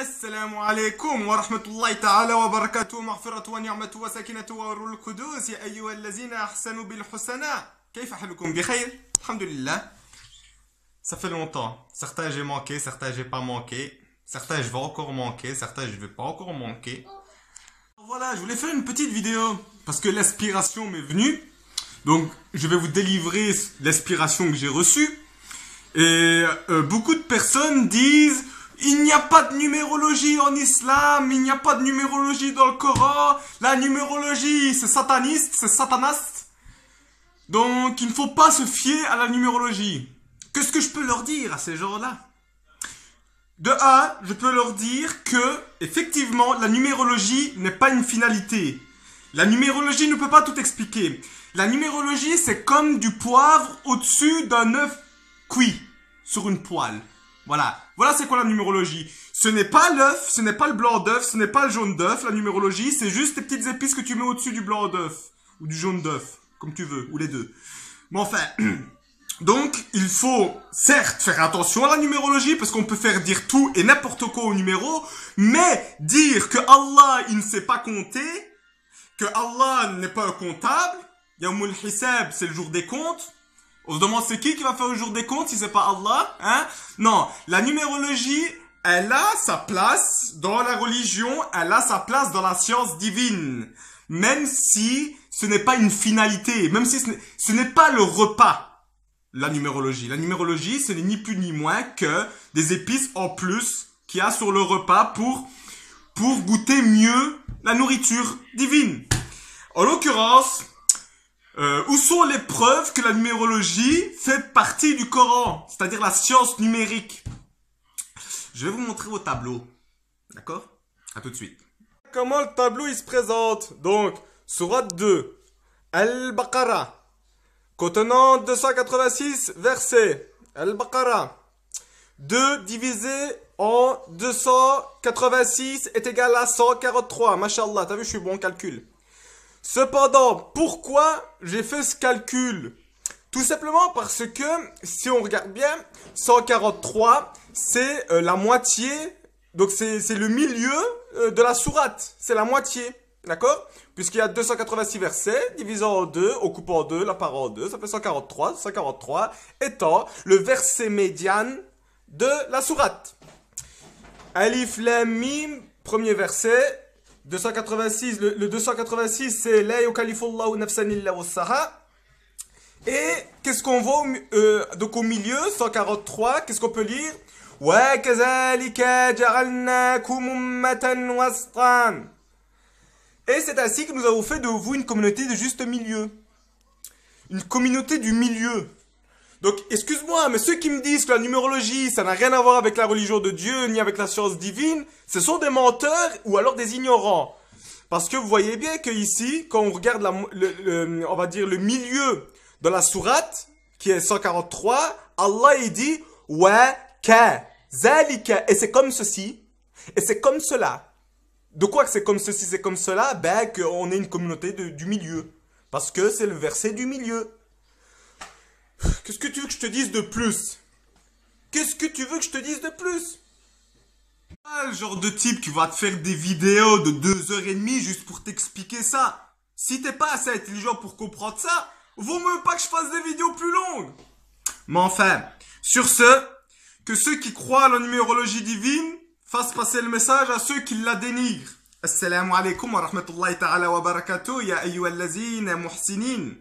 السلام عليكم ورحمة الله تعالى وبركاته مغفرة ونعمة وسكينة وروح القدوس يا أيها الذين أحسنوا بالحسنى كيف حالكم بخير الحمد لله. Ça fait longtemps. Certains j'ai manqué, certains j'ai pas manqué. Certains je vais encore manquer, certains je vais pas encore manquer. Voilà, je voulais faire une petite vidéo parce que l'inspiration m'est venue. Donc je vais vous délivrer l'inspiration que j'ai reçue. Et beaucoup de personnes disent il n'y a pas de numérologie en islam, il n'y a pas de numérologie dans le Coran, la numérologie c'est sataniste, c'est satanaste. Donc il ne faut pas se fier à la numérologie. Qu'est-ce que je peux leur dire à ces gens-là? De un, je peux leur dire que, effectivement, la numérologie n'est pas une finalité. La numérologie ne peut pas tout expliquer. La numérologie, c'est comme du poivre au-dessus d'un œuf cuit sur une poêle. Voilà. Voilà c'est quoi la numérologie. Ce n'est pas l'œuf, ce n'est pas le blanc d'œuf, ce n'est pas le jaune d'œuf. La numérologie, c'est juste les petites épices que tu mets au-dessus du blanc d'œuf. Ou du jaune d'œuf. Comme tu veux. Ou les deux. Mais enfin... Donc, il faut certes faire attention à la numérologie parce qu'on peut faire dire tout et n'importe quoi au numéro, mais dire que Allah, il ne sait pas compter, que Allah n'est pas un comptable, Yawmul Hisab, c'est le jour des comptes. On se demande c'est qui va faire le jour des comptes si c'est pas Allah, hein? Non, la numérologie, elle a sa place dans la religion, elle a sa place dans la science divine. Même si ce n'est pas une finalité, même si ce n'est pas le repas. La numérologie. La numérologie, ce n'est ni plus ni moins que des épices en plus qu'il y a sur le repas pour goûter mieux la nourriture divine. En l'occurrence, où sont les preuves que la numérologie fait partie du Coran, c'est-à-dire la science numérique? Je vais vous montrer au tableau. D'accord? À tout de suite. Comment le tableau il se présente? Donc, sourate 2, Al-Baqarah. Contenant 286 versets. Al-Baqarah. 2 divisé en 286 est égal à 143. Mashallah, t'as vu, je suis bon en calcul. Cependant, pourquoi j'ai fait ce calcul? Tout simplement parce que, si on regarde bien, 143, c'est la moitié, donc c'est le milieu de la sourate. C'est la moitié. D'accord? Puisqu'il y a 286 versets, divisé en 2, on coupe en 2, la part en 2, ça fait 143. 143 étant le verset médiane de la sourate. Alif Lam Mim, premier verset. 286, le 286, c'est La yukallifullahu nafsan illa wus'aha. Et qu'est-ce qu'on voit donc au milieu, 143, qu'est-ce qu'on peut lire? Wa kazalika ja'alnakum ummatan wastan. Et c'est ainsi que nous avons fait de vous une communauté de juste milieu. Une communauté du milieu. Donc, excuse-moi, mais ceux qui me disent que la numérologie, ça n'a rien à voir avec la religion de Dieu, ni avec la science divine, ce sont des menteurs ou alors des ignorants. Parce que vous voyez bien que ici, quand on regarde on va dire le milieu de la sourate, qui est 143, Allah il dit « Wa ka zalika » et c'est comme ceci, et c'est comme cela. De quoi que c'est comme ceci, c'est comme cela? Ben, qu'on est une communauté du milieu. Parce que c'est le verset du milieu. Qu'est-ce que tu veux que je te dise de plus? Qu'est-ce que tu veux que je te dise de plus? Ah, le genre de type qui va te faire des vidéos de 2h30 juste pour t'expliquer ça. Si t'es pas assez intelligent pour comprendre ça, vaut mieux pas que je fasse des vidéos plus longues. Mais enfin, sur ce, que ceux qui croient à la numérologie divine fasse passer le message à ceux qui la dénigrent. Assalamu alaikum wa rahmatullahi ta'ala wa barakatuh ya ayyuhallazina muhsinin.